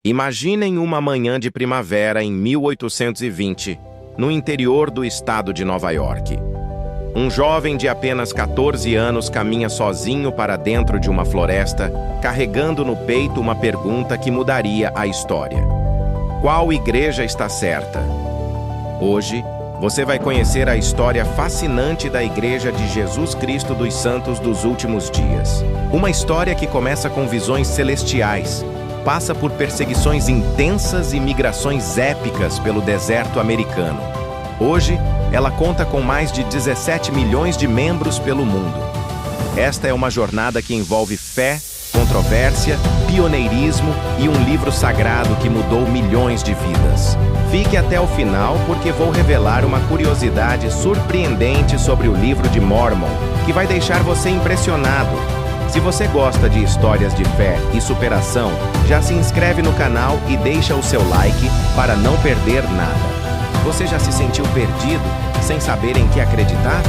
Imaginem uma manhã de primavera em 1820, no interior do estado de Nova York. Um jovem de apenas 14 anos caminha sozinho para dentro de uma floresta, carregando no peito uma pergunta que mudaria a história. Qual igreja está certa? Hoje, você vai conhecer a história fascinante da Igreja de Jesus Cristo dos Santos dos Últimos Dias. Uma história que começa com visões celestiais, passa por perseguições intensas e migrações épicas pelo deserto americano. Hoje, ela conta com mais de 17 milhões de membros pelo mundo. Esta é uma jornada que envolve fé, controvérsia, pioneirismo e um livro sagrado que mudou milhões de vidas. Fique até o final porque vou revelar uma curiosidade surpreendente sobre o livro de Mórmon, que vai deixar você impressionado. Se você gosta de histórias de fé e superação, já se inscreve no canal e deixa o seu like para não perder nada. Você já se sentiu perdido, sem saber em que acreditar?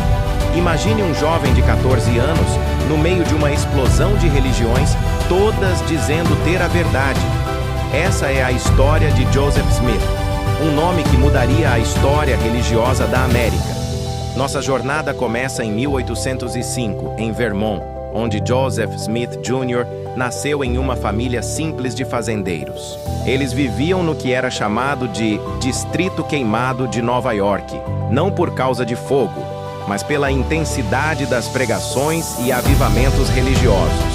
Imagine um jovem de 14 anos, no meio de uma explosão de religiões, todas dizendo ter a verdade. Essa é a história de Joseph Smith, um nome que mudaria a história religiosa da América. Nossa jornada começa em 1805, em Vermont, onde Joseph Smith Jr. nasceu em uma família simples de fazendeiros. Eles viviam no que era chamado de Distrito Queimado de Nova York, não por causa de fogo, mas pela intensidade das pregações e avivamentos religiosos.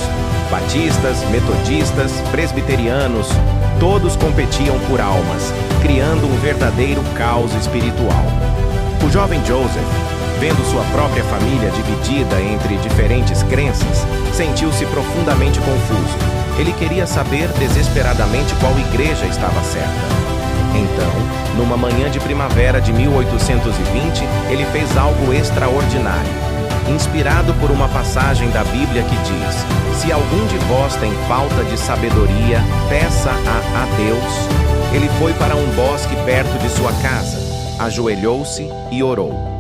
Batistas, metodistas, presbiterianos, todos competiam por almas, criando um verdadeiro caos espiritual. O jovem Joseph, vendo sua própria família dividida entre diferentes crenças, sentiu-se profundamente confuso. Ele queria saber desesperadamente qual igreja estava certa. Então, numa manhã de primavera de 1820, ele fez algo extraordinário. Inspirado por uma passagem da Bíblia que diz: "Se algum de vós tem falta de sabedoria, peça a Deus." Ele foi para um bosque perto de sua casa, ajoelhou-se e orou.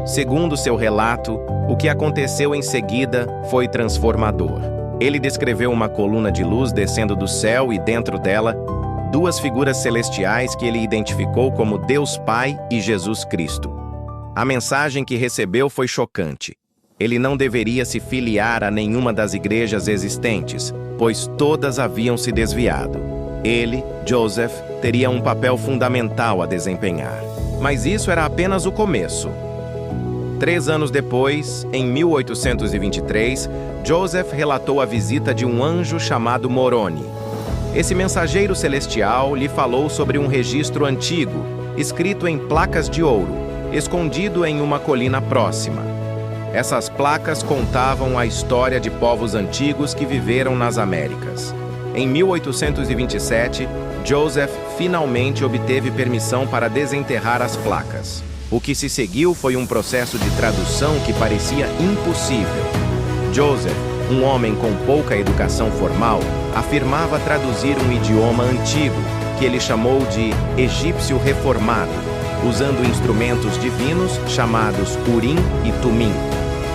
Segundo seu relato, o que aconteceu em seguida foi transformador. Ele descreveu uma coluna de luz descendo do céu e, dentro dela, duas figuras celestiais que ele identificou como Deus Pai e Jesus Cristo. A mensagem que recebeu foi chocante. Ele não deveria se filiar a nenhuma das igrejas existentes, pois todas haviam se desviado. Ele, Joseph, teria um papel fundamental a desempenhar. Mas isso era apenas o começo. 3 anos depois, em 1823, Joseph relatou a visita de um anjo chamado Moroni. Esse mensageiro celestial lhe falou sobre um registro antigo, escrito em placas de ouro, escondido em uma colina próxima. Essas placas contavam a história de povos antigos que viveram nas Américas. Em 1827, Joseph finalmente obteve permissão para desenterrar as placas. O que se seguiu foi um processo de tradução que parecia impossível. Joseph, um homem com pouca educação formal, afirmava traduzir um idioma antigo, que ele chamou de egípcio reformado, usando instrumentos divinos chamados Urim e Tumim.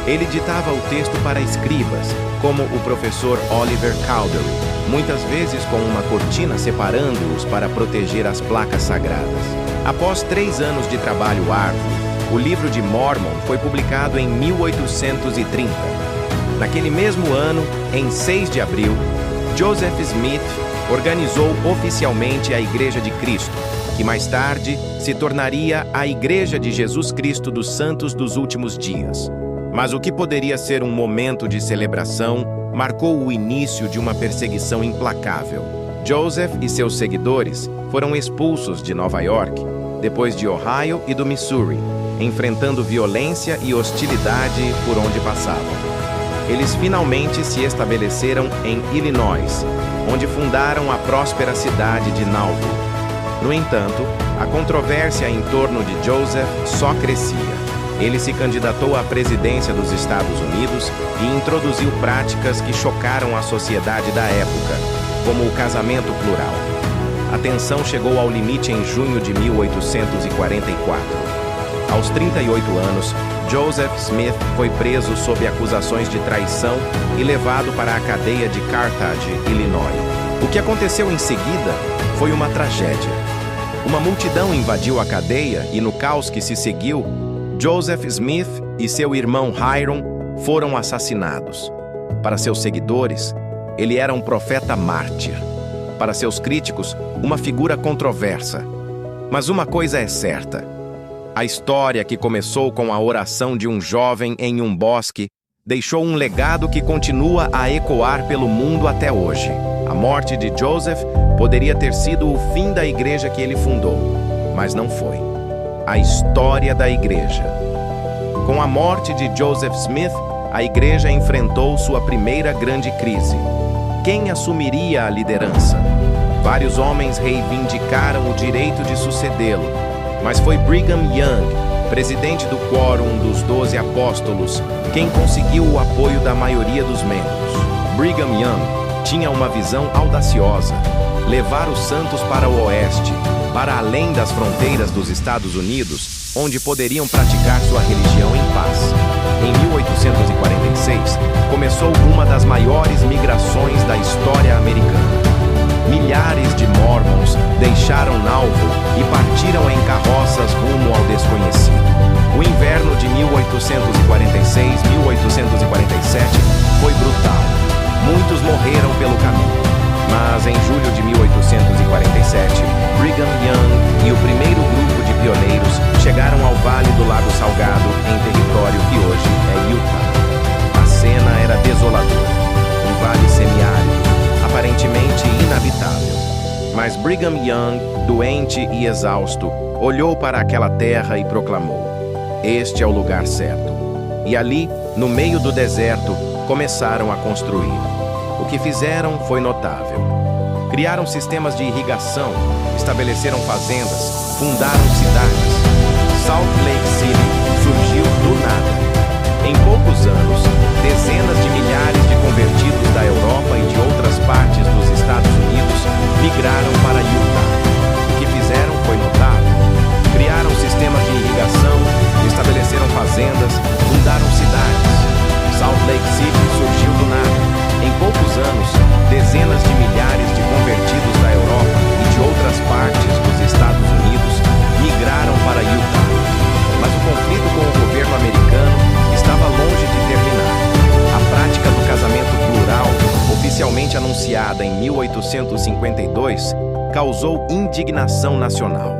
Ele ditava o texto para escribas, como o professor Oliver Cowdery, muitas vezes com uma cortina separando-os para proteger as placas sagradas. Após 3 anos de trabalho árduo, o livro de Mórmon foi publicado em 1830. Naquele mesmo ano, em 6 de abril, Joseph Smith organizou oficialmente a Igreja de Cristo, que mais tarde se tornaria a Igreja de Jesus Cristo dos Santos dos Últimos Dias. Mas o que poderia ser um momento de celebração marcou o início de uma perseguição implacável. Joseph e seus seguidores foram expulsos de Nova York, depois de Ohio e do Missouri, enfrentando violência e hostilidade por onde passavam. Eles finalmente se estabeleceram em Illinois, onde fundaram a próspera cidade de Nauvoo. No entanto, a controvérsia em torno de Joseph só crescia. Ele se candidatou à presidência dos Estados Unidos e introduziu práticas que chocaram a sociedade da época, como o casamento plural. A tensão chegou ao limite em junho de 1844. Aos 38 anos, Joseph Smith foi preso sob acusações de traição e levado para a cadeia de Carthage, Illinois. O que aconteceu em seguida foi uma tragédia. Uma multidão invadiu a cadeia e, no caos que se seguiu, Joseph Smith e seu irmão Hyrum foram assassinados. Para seus seguidores, ele era um profeta mártir. Para seus críticos, uma figura controversa. Mas uma coisa é certa: a história que começou com a oração de um jovem em um bosque deixou um legado que continua a ecoar pelo mundo até hoje. A morte de Joseph poderia ter sido o fim da igreja que ele fundou, mas não foi. A história da igreja. Com a morte de Joseph Smith, a igreja enfrentou sua primeira grande crise. Quem assumiria a liderança? Vários homens reivindicaram o direito de sucedê-lo, mas foi Brigham Young, presidente do Quórum dos 12 Apóstolos, quem conseguiu o apoio da maioria dos membros. Brigham Young tinha uma visão audaciosa: levar os santos para o oeste, para além das fronteiras dos Estados Unidos, onde poderiam praticar sua religião em paz. Em 1846, começou uma das maiores migrações da história americana. Milhares de mormons deixaram Nauvoo e partiram em carroças rumo ao desconhecido. O inverno de 1846-1847 foi brutal. Muitos morreram pelo caminho. Mas em julho de 1847, Brigham Young e o primeiro grupo de pioneiros chegaram ao Vale do Lago Salgado, em território que hoje é Utah. A cena era desoladora. Um vale semiárido, aparentemente inabitável. Mas Brigham Young, doente e exausto, olhou para aquela terra e proclamou: "Este é o lugar certo." E ali, no meio do deserto, começaram a construir. O que fizeram foi notável. Criaram sistemas de irrigação, estabeleceram fazendas, fundaram cidades. Salt Lake City surgiu do nada. Em poucos anos, dezenas de milhares de convertidos da Europa e de outras partes dos Estados Unidos migraram para Utah. O que fizeram foi notável. Criaram sistemas de irrigação, estabeleceram fazendas, fundaram cidades. Salt Lake City surgiu do nada. Em poucos anos, dezenas de milhares de convertidos da Europa e de outras partes dos Estados Unidos migraram para Utah. Mas o conflito com o governo americano estava longe de terminar. A prática do casamento plural, oficialmente anunciada em 1852, causou indignação nacional.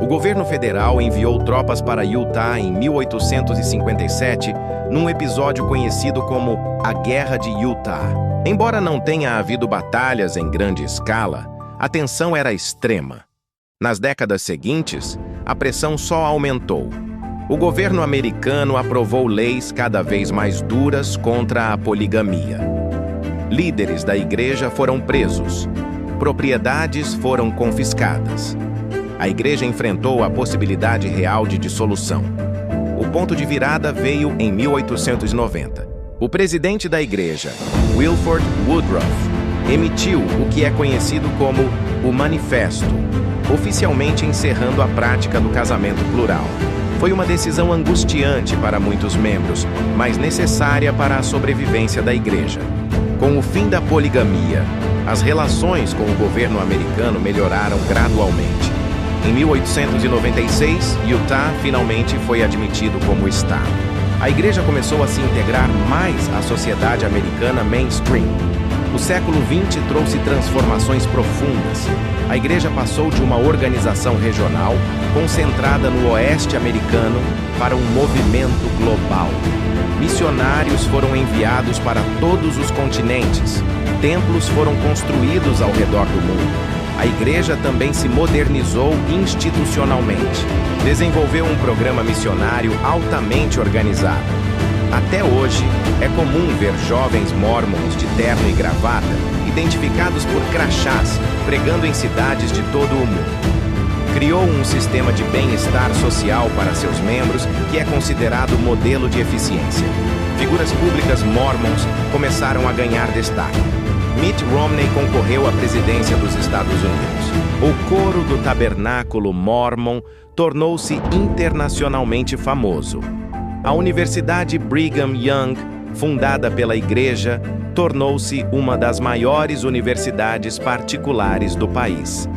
O governo federal enviou tropas para Utah em 1857, num episódio conhecido como a Guerra de Utah. Embora não tenha havido batalhas em grande escala, a tensão era extrema. Nas décadas seguintes, a pressão só aumentou. O governo americano aprovou leis cada vez mais duras contra a poligamia. Líderes da igreja foram presos. Propriedades foram confiscadas. A igreja enfrentou a possibilidade real de dissolução. O ponto de virada veio em 1890. O presidente da igreja, Wilford Woodruff, emitiu o que é conhecido como o Manifesto, oficialmente encerrando a prática do casamento plural. Foi uma decisão angustiante para muitos membros, mas necessária para a sobrevivência da igreja. Com o fim da poligamia, as relações com o governo americano melhoraram gradualmente. Em 1896, Utah finalmente foi admitido como estado. A igreja começou a se integrar mais à sociedade americana mainstream. O século XX trouxe transformações profundas. A igreja passou de uma organização regional, concentrada no oeste americano, para um movimento global. Missionários foram enviados para todos os continentes. Templos foram construídos ao redor do mundo. A igreja também se modernizou institucionalmente. Desenvolveu um programa missionário altamente organizado. Até hoje, é comum ver jovens mormons de terno e gravata, identificados por crachás, pregando em cidades de todo o mundo. Criou um sistema de bem-estar social para seus membros que é considerado modelo de eficiência. Figuras públicas mormons começaram a ganhar destaque. Mitt Romney concorreu à presidência dos Estados Unidos. O coro do Tabernáculo Mormon tornou-se internacionalmente famoso. A Universidade Brigham Young, fundada pela igreja, tornou-se uma das maiores universidades particulares do país.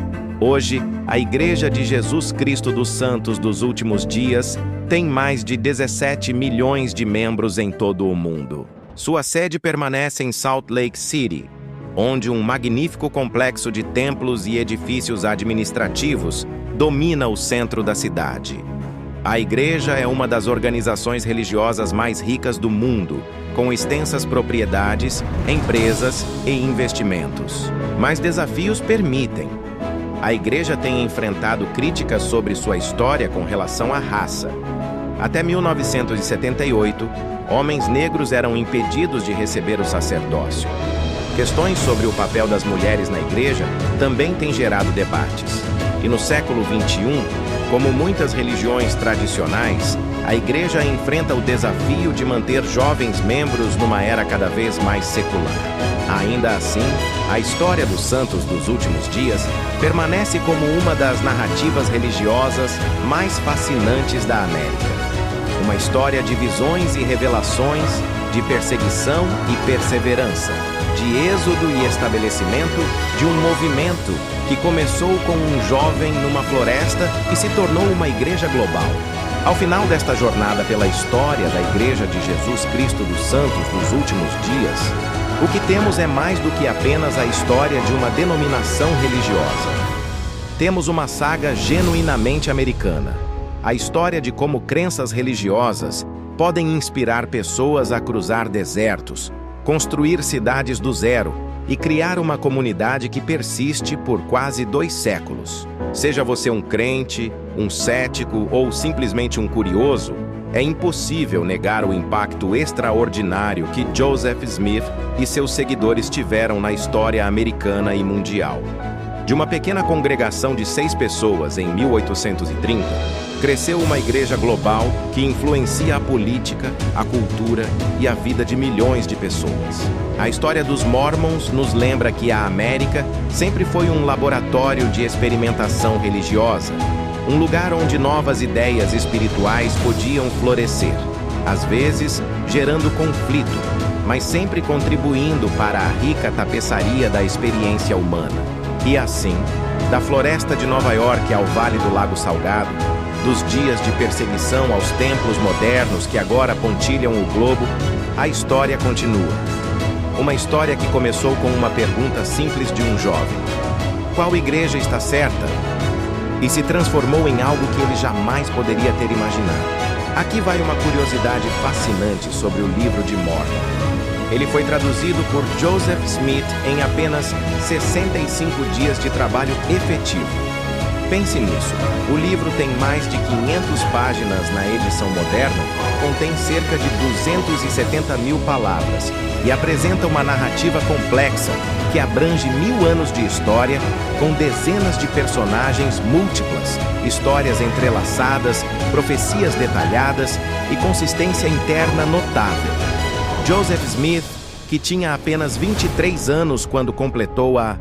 Hoje, a Igreja de Jesus Cristo dos Santos dos Últimos Dias tem mais de 17 milhões de membros em todo o mundo. Sua sede permanece em Salt Lake City, onde um magnífico complexo de templos e edifícios administrativos domina o centro da cidade. A Igreja é uma das organizações religiosas mais ricas do mundo, com extensas propriedades, empresas e investimentos. Mas desafios permitem. A Igreja tem enfrentado críticas sobre sua história com relação à raça. Até 1978, homens negros eram impedidos de receber o sacerdócio. Questões sobre o papel das mulheres na Igreja também têm gerado debates. E no século XXI, como muitas religiões tradicionais, a Igreja enfrenta o desafio de manter jovens membros numa era cada vez mais secular. Ainda assim, a história dos santos dos últimos dias permanece como uma das narrativas religiosas mais fascinantes da América. Uma história de visões e revelações, de perseguição e perseverança, de êxodo e estabelecimento de um movimento que começou com um jovem numa floresta e se tornou uma igreja global. Ao final desta jornada pela história da Igreja de Jesus Cristo dos Santos dos Últimos Dias, o que temos é mais do que apenas a história de uma denominação religiosa. Temos uma saga genuinamente americana. A história de como crenças religiosas podem inspirar pessoas a cruzar desertos, construir cidades do zero e criar uma comunidade que persiste por quase 2 séculos. Seja você um crente, um cético ou simplesmente um curioso, é impossível negar o impacto extraordinário que Joseph Smith e seus seguidores tiveram na história americana e mundial. De uma pequena congregação de 6 pessoas em 1830, cresceu uma igreja global que influencia a política, a cultura e a vida de milhões de pessoas. A história dos Mormons nos lembra que a América sempre foi um laboratório de experimentação religiosa, um lugar onde novas ideias espirituais podiam florescer, às vezes gerando conflito, mas sempre contribuindo para a rica tapeçaria da experiência humana. E assim, da floresta de Nova York ao Vale do Lago Salgado, dos dias de perseguição aos templos modernos que agora pontilham o globo, a história continua. Uma história que começou com uma pergunta simples de um jovem: qual igreja está certa? E se transformou em algo que ele jamais poderia ter imaginado. Aqui vai uma curiosidade fascinante sobre o livro de Mormon. Ele foi traduzido por Joseph Smith em apenas 65 dias de trabalho efetivo. Pense nisso, o livro tem mais de 500 páginas na edição moderna, contém cerca de 270 mil palavras e apresenta uma narrativa complexa que abrange 1000 anos de história, com dezenas de personagens múltiplas, histórias entrelaçadas, profecias detalhadas e consistência interna notável. Joseph Smith, que tinha apenas 23 anos quando completou a